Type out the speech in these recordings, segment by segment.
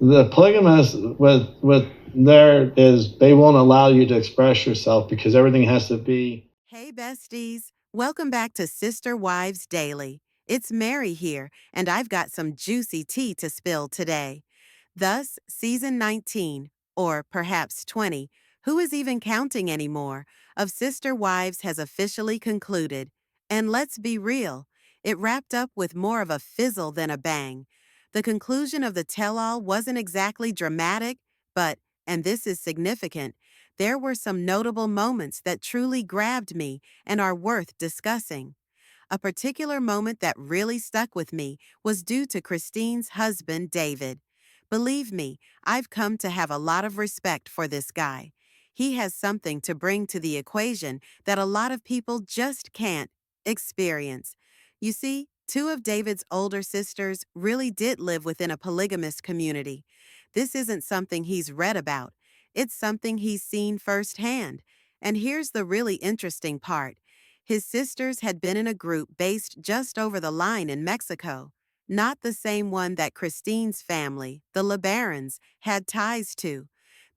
The polygamous with there is they won't allow you to express yourself because everything has to be. Hey, besties. Welcome back to Sister Wives Daily. It's Mary here, and I've got some juicy tea to spill today. Thus, season 19, or perhaps 20, who is even counting anymore, of Sister Wives has officially concluded. And let's be real, it wrapped up with more of a fizzle than a bang. The conclusion of the tell all wasn't exactly dramatic, but, and this is significant, there were some notable moments that truly grabbed me and are worth discussing. A particular moment that really stuck with me was due to Christine's husband, David. Believe me, I've come to have a lot of respect for this guy. He has something to bring to the equation that a lot of people just can't experience. You see, two of David's older sisters really did live within a polygamous community. This isn't something he's read about. It's something he's seen firsthand. And here's the really interesting part. His sisters had been in a group based just over the line in Mexico, not the same one that Christine's family, the LeBarons, had ties to.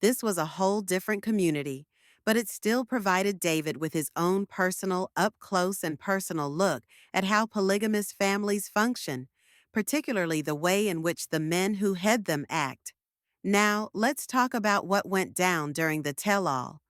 This was a whole different community, but it still provided David with his own personal, up-close and personal look at how polygamous families function, particularly the way in which the men who head them act. Now, let's talk about what went down during the tell-all.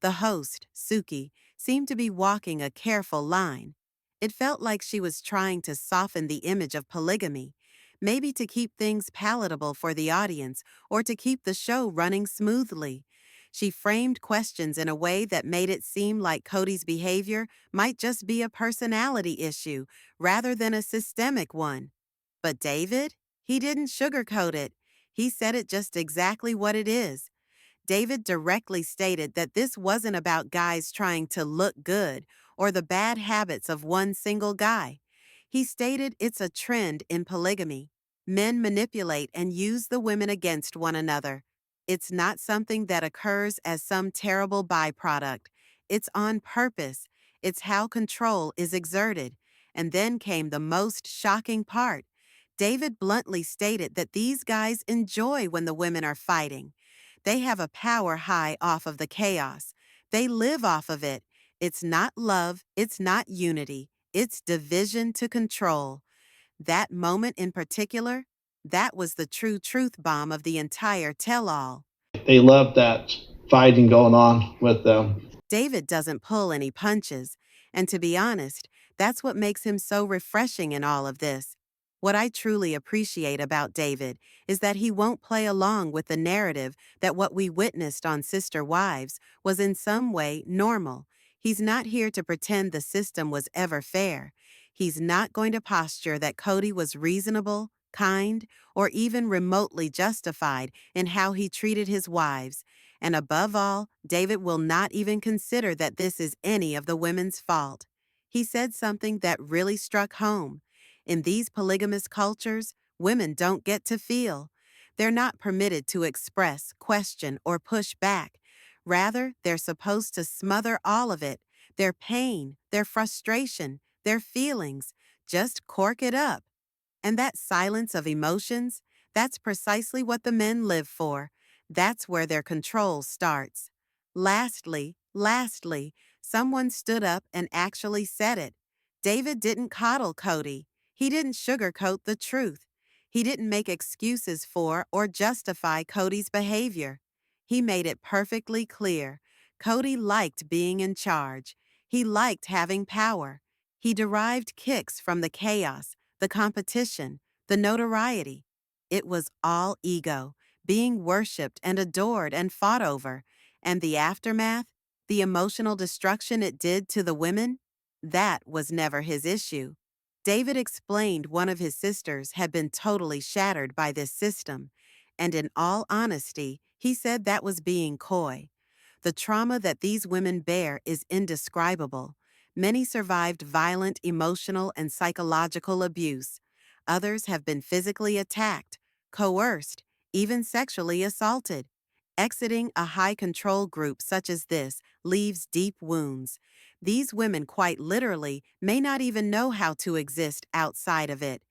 The host, Suki, seemed to be walking a careful line. It felt like she was trying to soften the image of polygamy, maybe to keep things palatable for the audience or to keep the show running smoothly. She framed questions in a way that made it seem like Kody's behavior might just be a personality issue rather than a systemic one. But David? He didn't sugarcoat it. He said it just exactly what it is. David directly stated that this wasn't about guys trying to look good or the bad habits of one single guy. He stated it's a trend in polygamy. Men manipulate and use the women against one another. It's not something that occurs as some terrible byproduct. It's on purpose. It's how control is exerted. And then came the most shocking part. David bluntly stated that these guys enjoy when the women are fighting. They have a power high off of the chaos. They live off of it. It's not love, it's not unity, it's division to control. That moment in particular, that was the true truth bomb of the entire tell all. They love that fighting going on with them. David doesn't pull any punches, and to be honest, that's what makes him so refreshing in all of this. What I truly appreciate about David is that he won't play along with the narrative that what we witnessed on Sister Wives was in some way normal. He's not here to pretend the system was ever fair. He's not going to posture that Kody was reasonable, kind, or even remotely justified in how he treated his wives. And above all, David will not even consider that this is any of the women's fault. He said something that really struck home. In these polygamous cultures, women don't get to feel. They're not permitted to express, question, or push back. Rather, they're supposed to smother all of it, their pain, their frustration, their feelings. Just cork it up. And that silence of emotions, that's precisely what the men live for. That's where their control starts. Lastly, someone stood up and actually said it. David didn't coddle Kody. He didn't sugarcoat the truth. He didn't make excuses for or justify Kody's behavior. He made it perfectly clear. Kody liked being in charge. He liked having power. He derived kicks from the chaos, the competition, the notoriety. It was all ego, being worshipped and adored and fought over. And the aftermath, the emotional destruction it did to the women, that was never his issue. David explained one of his sisters had been totally shattered by this system, and in all honesty, he said that was being coy. The trauma that these women bear is indescribable. Many survived violent emotional and psychological abuse. Others have been physically attacked, coerced, even sexually assaulted. Exiting a high-control group such as this leaves deep wounds. These women quite literally may not even know how to exist outside of it.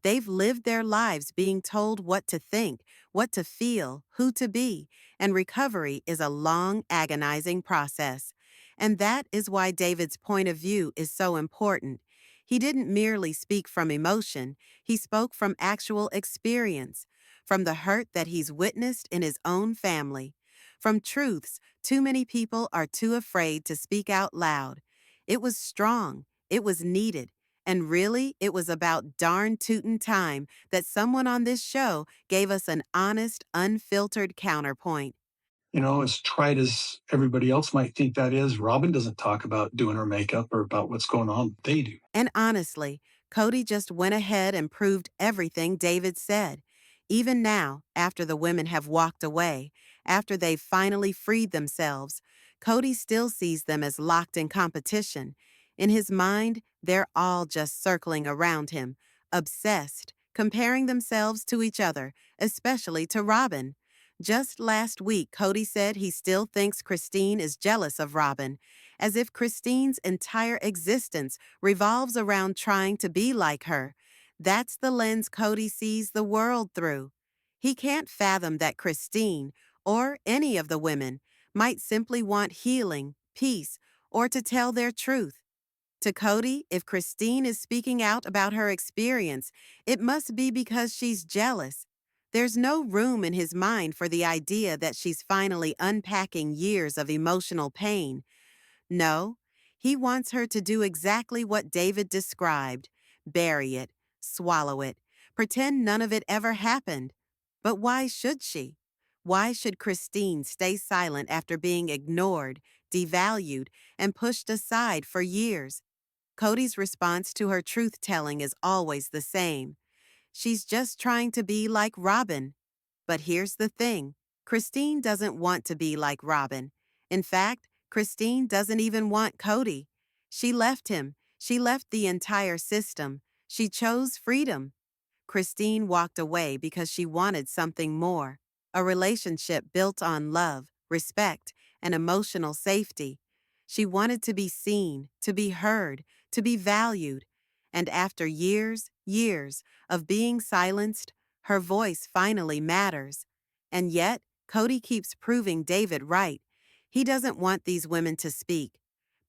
They've lived their lives being told what to think, what to feel, who to be, and recovery is a long, agonizing process. And that is why David's point of view is so important. He didn't merely speak from emotion, he spoke from actual experience, from the hurt that he's witnessed in his own family, from truths too many people are too afraid to speak out loud. It was strong, it was needed, and really, it was about darn tootin' time that someone on this show gave us an honest, unfiltered counterpoint. As trite as everybody else might think that is, Robin doesn't talk about doing her makeup or about what's going on. They do. And honestly, Kody just went ahead and proved everything David said. Even now, after the women have walked away, after they've finally freed themselves, Kody still sees them as locked in competition. In his mind, they're all just circling around him, obsessed, comparing themselves to each other, especially to Robin. Just last week, Kody said he still thinks Christine is jealous of Robin, as if Christine's entire existence revolves around trying to be like her. That's the lens Kody sees the world through. He can't fathom that Christine, or any of the women, might simply want healing, peace, or to tell their truth. To Kody, if Christine is speaking out about her experience, it must be because she's jealous. There's no room in his mind for the idea that she's finally unpacking years of emotional pain. No, he wants her to do exactly what David described: bury it, swallow it, pretend none of it ever happened. But why should she? Why should Christine stay silent after being ignored, devalued, and pushed aside for years? Kody's response to her truth telling is always the same. She's just trying to be like Robin. But here's the thing: Christine doesn't want to be like Robin. In fact, Christine doesn't even want Kody. She left him. She left the entire system. She chose freedom. Christine walked away because she wanted something more: a relationship built on love, respect, and emotional safety. She wanted to be seen, to be heard, to be valued. And after years of being silenced, her voice finally matters. And yet, Kody keeps proving David right. He doesn't want these women to speak,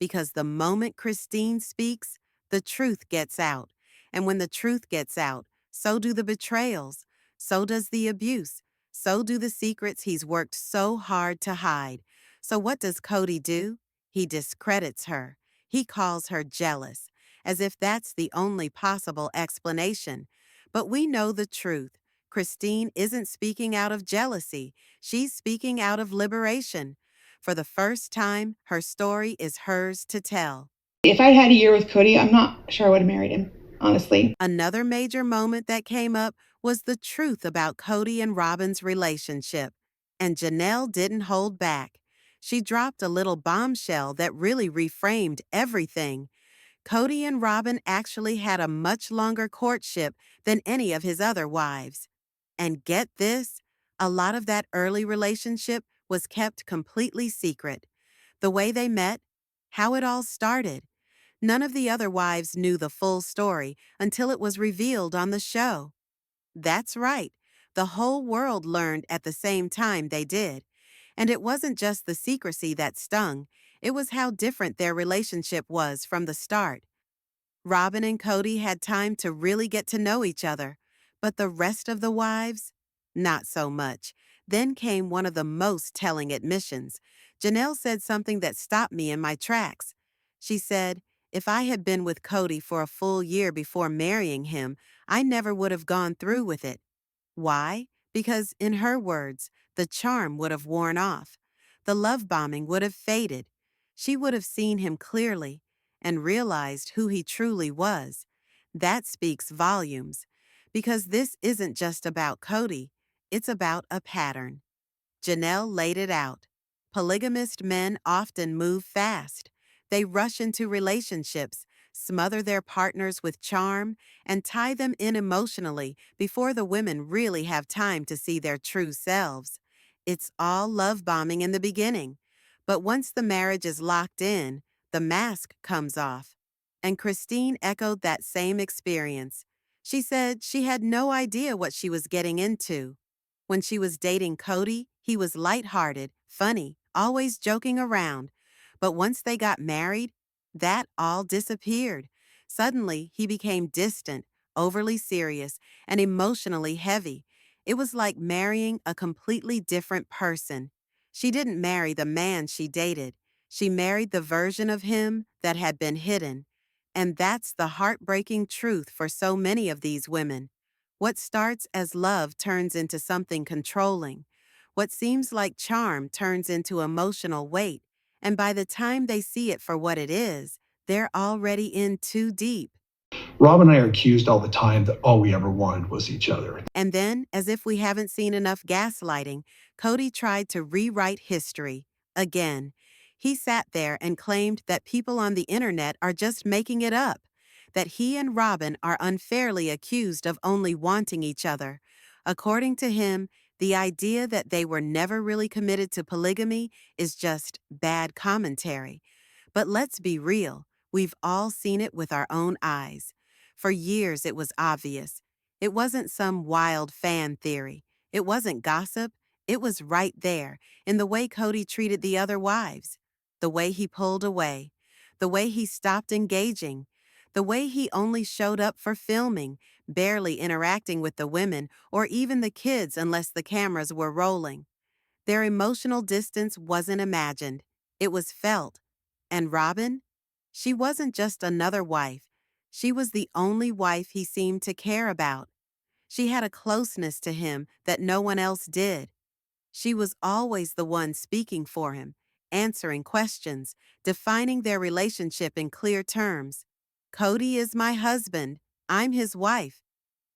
because the moment Christine speaks, the truth gets out. And when the truth gets out, so do the betrayals, so does the abuse, so do the secrets he's worked so hard to hide. So what does Kody do? He discredits her. He calls her jealous, as if that's the only possible explanation. But we know the truth. Christine isn't speaking out of jealousy. She's speaking out of liberation. For the first time, her story is hers to tell. If I had a year with Kody, I'm not sure I would have married him, honestly. Another major moment that came up was the truth about Kody and Robin's relationship. And Janelle didn't hold back. She dropped a little bombshell that really reframed everything. Kody and Robin actually had a much longer courtship than any of his other wives. And get this, a lot of that early relationship was kept completely secret. The way they met, how it all started. None of the other wives knew the full story until it was revealed on the show. That's right. The whole world learned at the same time they did. And it wasn't just the secrecy that stung, it was how different their relationship was from the start. Robin and Kody had time to really get to know each other, but the rest of the wives, not so much. Then came one of the most telling admissions. Janelle said something that stopped me in my tracks. She said, if I had been with Kody for a full year before marrying him, I never would have gone through with it. Why? Because, in her words, the charm would have worn off. The love bombing would have faded. She would have seen him clearly and realized who he truly was. That speaks volumes, because this isn't just about Kody, it's about a pattern. Janelle laid it out. Polygamist men often move fast. They rush into relationships, smother their partners with charm, and tie them in emotionally before the women really have time to see their true selves. It's all love bombing in the beginning. But once the marriage is locked in, the mask comes off. And Christine echoed that same experience. She said she had no idea what she was getting into. When she was dating Kody, he was lighthearted, funny, always joking around. But once they got married, that all disappeared. Suddenly, he became distant, overly serious, and emotionally heavy. It was like marrying a completely different person. She didn't marry the man she dated. She married the version of him that had been hidden. And that's the heartbreaking truth for so many of these women. What starts as love turns into something controlling. What seems like charm turns into emotional weight. And by the time they see it for what it is, they're already in too deep. Rob and I are accused all the time that all we ever wanted was each other. And then, as if we haven't seen enough gaslighting, Kody tried to rewrite history. Again, he sat there and claimed that people on the internet are just making it up, that he and Robin are unfairly accused of only wanting each other. According to him, the idea that they were never really committed to polygamy is just bad commentary. But let's be real, we've all seen it with our own eyes. For years it was obvious. It wasn't some wild fan theory. It wasn't gossip. It was right there in the way Kody treated the other wives, the way he pulled away, the way he stopped engaging, the way he only showed up for filming, barely interacting with the women or even the kids unless the cameras were rolling. Their emotional distance wasn't imagined. It was felt. And Robin? She wasn't just another wife. She was the only wife he seemed to care about. She had a closeness to him that no one else did. She was always the one speaking for him, answering questions, defining their relationship in clear terms. Kody is my husband. I'm his wife.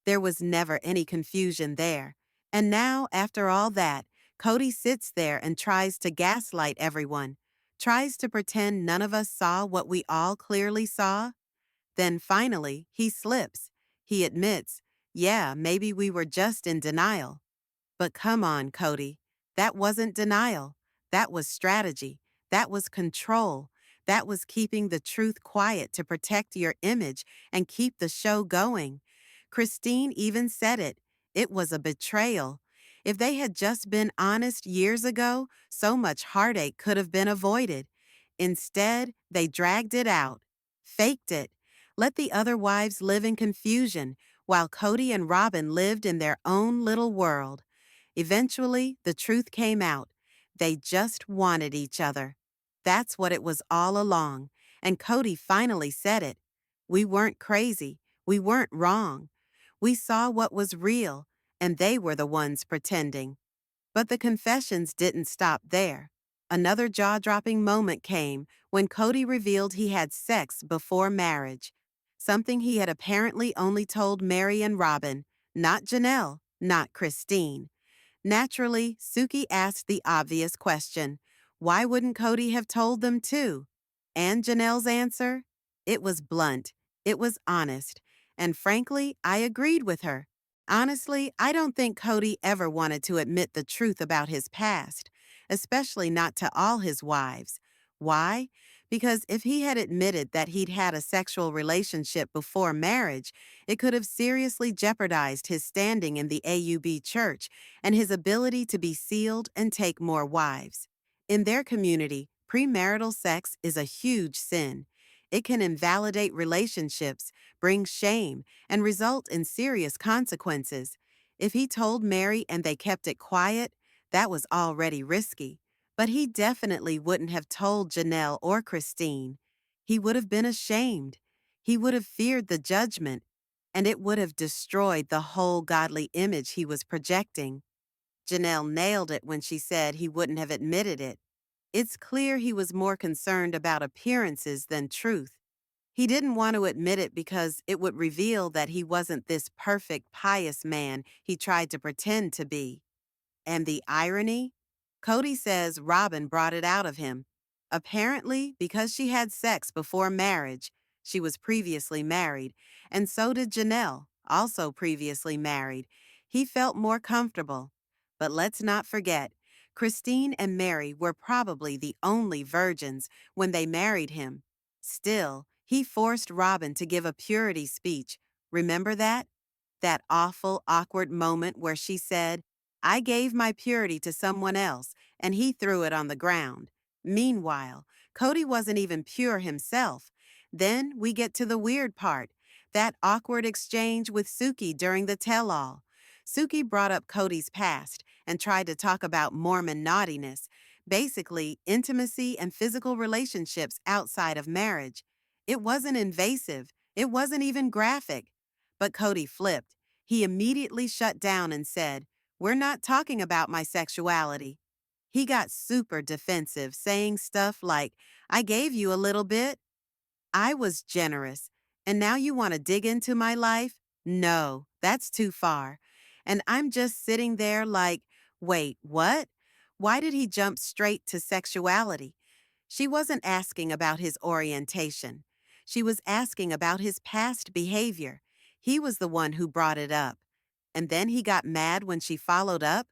There was never any confusion there. And now, after all that, Kody sits there and tries to gaslight everyone, tries to pretend none of us saw what we all clearly saw. Then finally, he slips. He admits, yeah, maybe we were just in denial. But come on, Kody. That wasn't denial. That was strategy. That was control. That was keeping the truth quiet to protect your image and keep the show going. Christine even said it. It was a betrayal. If they had just been honest years ago, so much heartache could have been avoided. Instead, they dragged it out, faked it, let the other wives live in confusion, while Kody and Robin lived in their own little world. Eventually, the truth came out. They just wanted each other. That's what it was all along, and Kody finally said it. We weren't crazy. We weren't wrong. We saw what was real, and they were the ones pretending. But the confessions didn't stop there. Another jaw-dropping moment came when Kody revealed he had sex before marriage, something he had apparently only told Mary and Robin, not Janelle, not Christine. Naturally, Suki asked the obvious question, why wouldn't Kody have told them too? And Janelle's answer? It was blunt. It was honest. And frankly, I agreed with her. Honestly, I don't think Kody ever wanted to admit the truth about his past, especially not to all his wives. Why? Because if he had admitted that he'd had a sexual relationship before marriage, it could have seriously jeopardized his standing in the AUB church and his ability to be sealed and take more wives. In their community, premarital sex is a huge sin. It can invalidate relationships, bring shame, and result in serious consequences. If he told Mary and they kept it quiet, that was already risky. But he definitely wouldn't have told Janelle or Christine. He would have been ashamed. He would have feared the judgment, and it would have destroyed the whole godly image he was projecting. Janelle nailed it when she said he wouldn't have admitted it. It's clear he was more concerned about appearances than truth. He didn't want to admit it because it would reveal that he wasn't this perfect, pious man he tried to pretend to be. And the irony? Kody says Robin brought it out of him. Apparently, because she had sex before marriage, she was previously married, and so did Janelle, also previously married. He felt more comfortable. But let's not forget, Christine and Mary were probably the only virgins when they married him. Still, he forced Robin to give a purity speech. Remember that? That awful, awkward moment where she said, I gave my purity to someone else, and he threw it on the ground. Meanwhile, Kody wasn't even pure himself. Then we get to the weird part, that awkward exchange with Suki during the tell-all. Suki brought up Kody's past and tried to talk about Mormon naughtiness, basically intimacy and physical relationships outside of marriage. It wasn't invasive. It wasn't even graphic. But Kody flipped. He immediately shut down and said, We're not talking about my sexuality. He got super defensive, saying stuff like, I gave you a little bit. I was generous. And now you want to dig into my life? No, that's too far. And I'm just sitting there like, wait, what? Why did he jump straight to sexuality? She wasn't asking about his orientation. She was asking about his past behavior. He was the one who brought it up. And then he got mad when she followed up?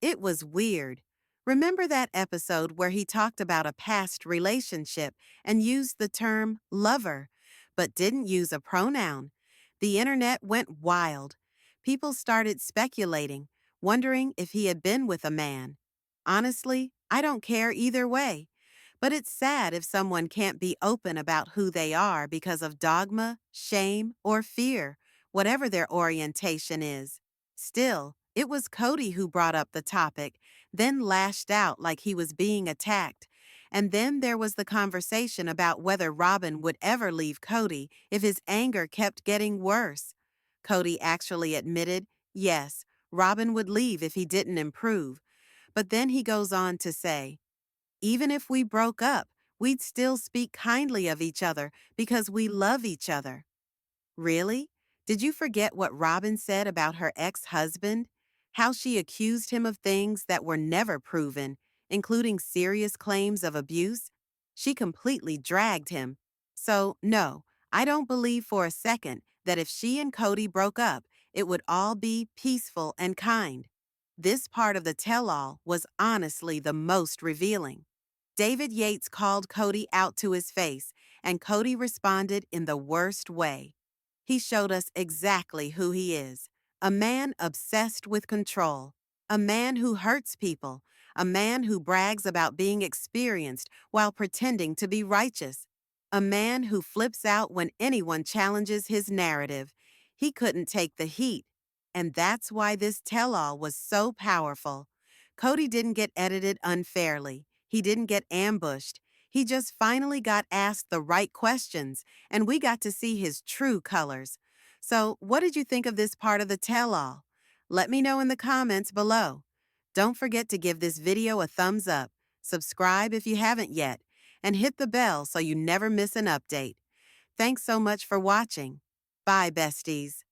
It was weird. Remember that episode where he talked about a past relationship and used the term lover, but didn't use a pronoun? The internet went wild. People started speculating, wondering if he had been with a man. Honestly, I don't care either way. But it's sad if someone can't be open about who they are because of dogma, shame, or fear, whatever their orientation is. Still, it was Kody who brought up the topic, then lashed out like he was being attacked. And then there was the conversation about whether Robin would ever leave Kody if his anger kept getting worse. Kody actually admitted, yes, Robin would leave if he didn't improve. But then he goes on to say, even if we broke up, we'd still speak kindly of each other because we love each other. Really? Did you forget what Robin said about her ex-husband? How she accused him of things that were never proven, including serious claims of abuse? She completely dragged him. So, no, I don't believe for a second that if she and Kody broke up, it would all be peaceful and kind. This part of the tell-all was honestly the most revealing. David Yates called Kody out to his face, and Kody responded in the worst way. He showed us exactly who he is, a man obsessed with control, a man who hurts people, a man who brags about being experienced while pretending to be righteous, a man who flips out when anyone challenges his narrative. He couldn't take the heat, and that's why this tell-all was so powerful. Kody didn't get edited unfairly. He didn't get ambushed. He just finally got asked the right questions, and we got to see his true colors. So, what did you think of this part of the tell-all? Let me know in the comments below. Don't forget to give this video a thumbs up, subscribe if you haven't yet, and hit the bell so you never miss an update. Thanks so much for watching. Bye, besties.